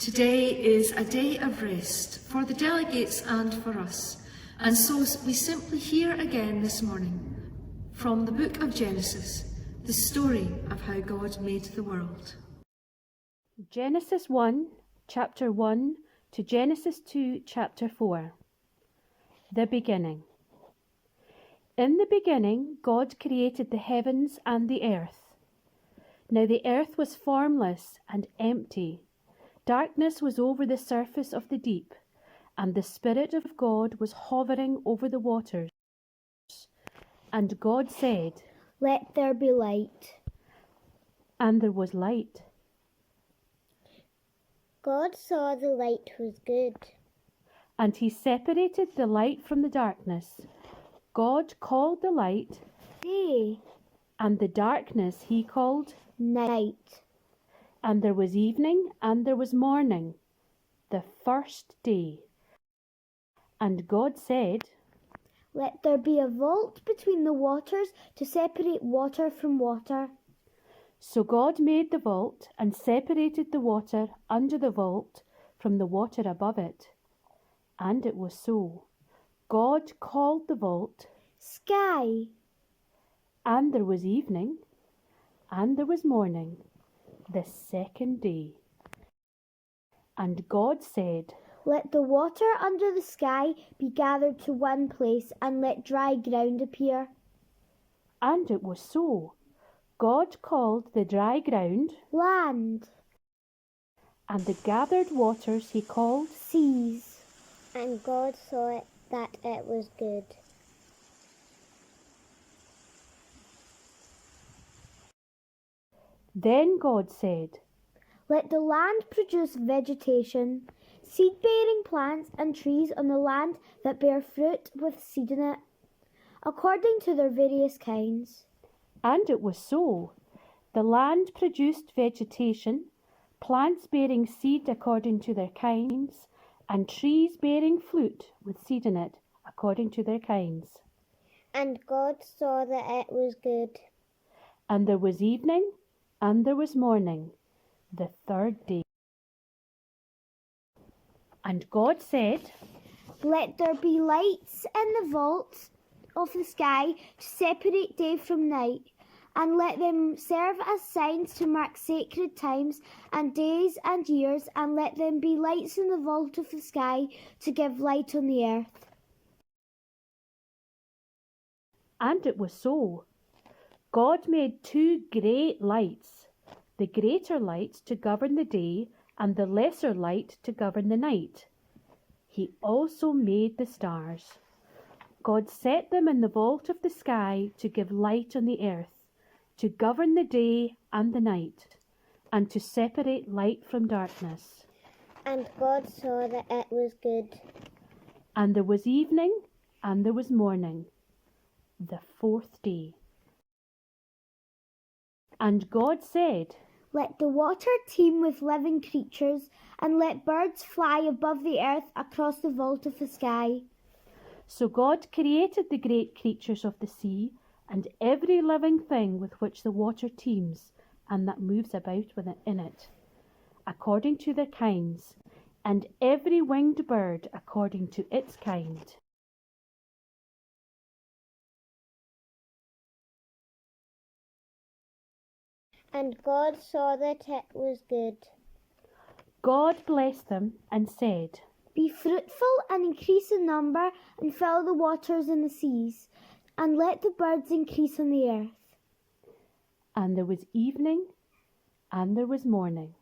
Today is a day of rest for the delegates and for us, and so we simply hear again this morning from the book of Genesis, the story of how God made the world. Genesis 1, chapter 1 to Genesis 2, chapter 4. The beginning. In the beginning, God created the heavens and the earth. Now the earth was formless and empty. Darkness was over the surface of the deep, and the Spirit of God was hovering over the waters. And God said, "Let there be light." And there was light. God saw the light was good. And he separated the light from the darkness. God called the light Day, and the darkness he called night. And there was evening and there was morning, the first day. And God said, Let there be a vault between the waters to separate water from water. So God made the vault and separated the water under the vault from the water above it. And it was so. God called the vault Sky. And there was evening and there was morning, the second day. And God said, Let the water under the sky be gathered to one place, and let dry ground appear. And it was so. God called the dry ground Land. and the gathered waters he called Seas. And God saw that it was good. Then God said, Let the land produce vegetation, seed-bearing plants and trees on the land that bear fruit with seed in it, according to their various kinds. And it was so. The land produced vegetation, plants bearing seed according to their kinds, and trees bearing fruit with seed in it according to their kinds. And God saw that it was good. And there was evening and there was morning, the third day. And God said, Let there be lights in the vault of the sky to separate day from night, and let them serve as signs to mark sacred times and days and years, and let them be lights in the vault of the sky to give light on the earth. And it was so. God made two great lights, the greater light to govern the day and the lesser light to govern the night. He also made the stars. God set them in the vault of the sky to give light on the earth, to govern the day and the night, and to separate light from darkness. And God saw that it was good. And there was evening and there was morning, the fourth day. And God said, Let the water teem with living creatures, and let birds fly above the earth across the vault of the sky. So God created the great creatures of the sea, and every living thing with which the water teems, and that moves about in it, according to their kinds, and every winged bird according to its kind. And God saw that it was good. God blessed them and said, Be fruitful and increase in number, and fill the waters in the seas, and let the birds increase on the earth. And there was evening and there was morning,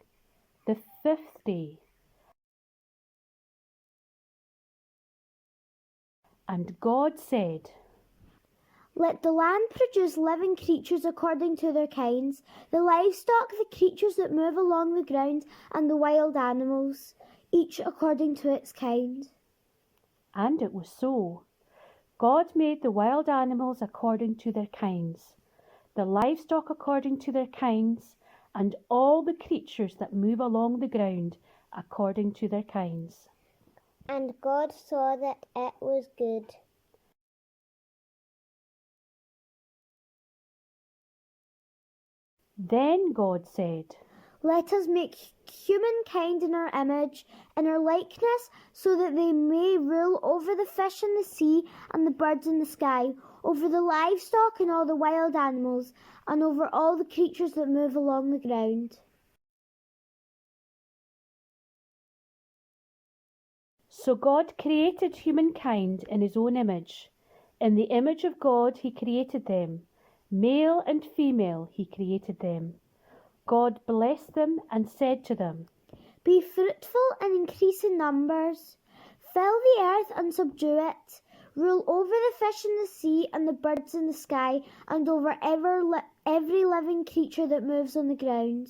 the fifth day. And God said, Let the land produce living creatures according to their kinds, the livestock, the creatures that move along the ground, and the wild animals, each according to its kind. And it was so. God made the wild animals according to their kinds, the livestock according to their kinds, and all the creatures that move along the ground according to their kinds. And God saw that it was good. Then God said, Let us make humankind in our image, in our likeness, so that they may rule over the fish in the sea and the birds in the sky, over the livestock and all the wild animals, and over all the creatures that move along the ground. So God created humankind in his own image. In the image of God he created them. Male and female he created them. God blessed them and said to them, Be fruitful and increase in numbers. Fill the earth and subdue it. Rule over the fish in the sea and the birds in the sky, and over every living creature that moves on the ground.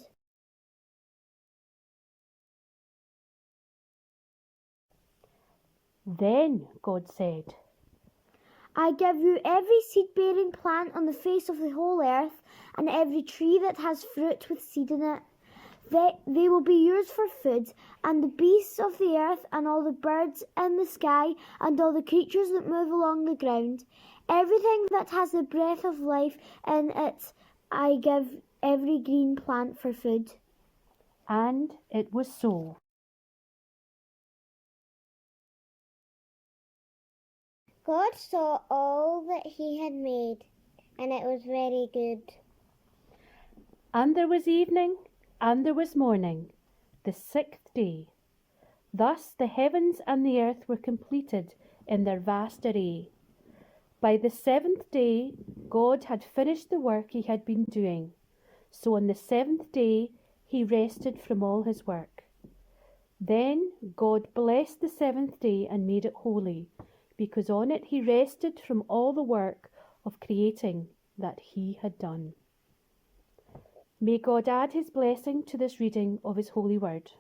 Then God said, I give you every seed-bearing plant on the face of the whole earth, and every tree that has fruit with seed in it. They will be yours for food, and the beasts of the earth, and all the birds in the sky, and all the creatures that move along the ground. Everything that has the breath of life in it, I give every green plant for food. and it was so. God saw all that he had made, and it was very good. And there was evening, and there was morning, the sixth day. Thus the heavens and the earth were completed in their vast array. By the seventh day, God had finished the work he had been doing. So on the seventh day, he rested from all his work. Then God blessed the seventh day and made it holy, because on it he rested from all the work of creating that he had done. May God add his blessing to this reading of his holy word.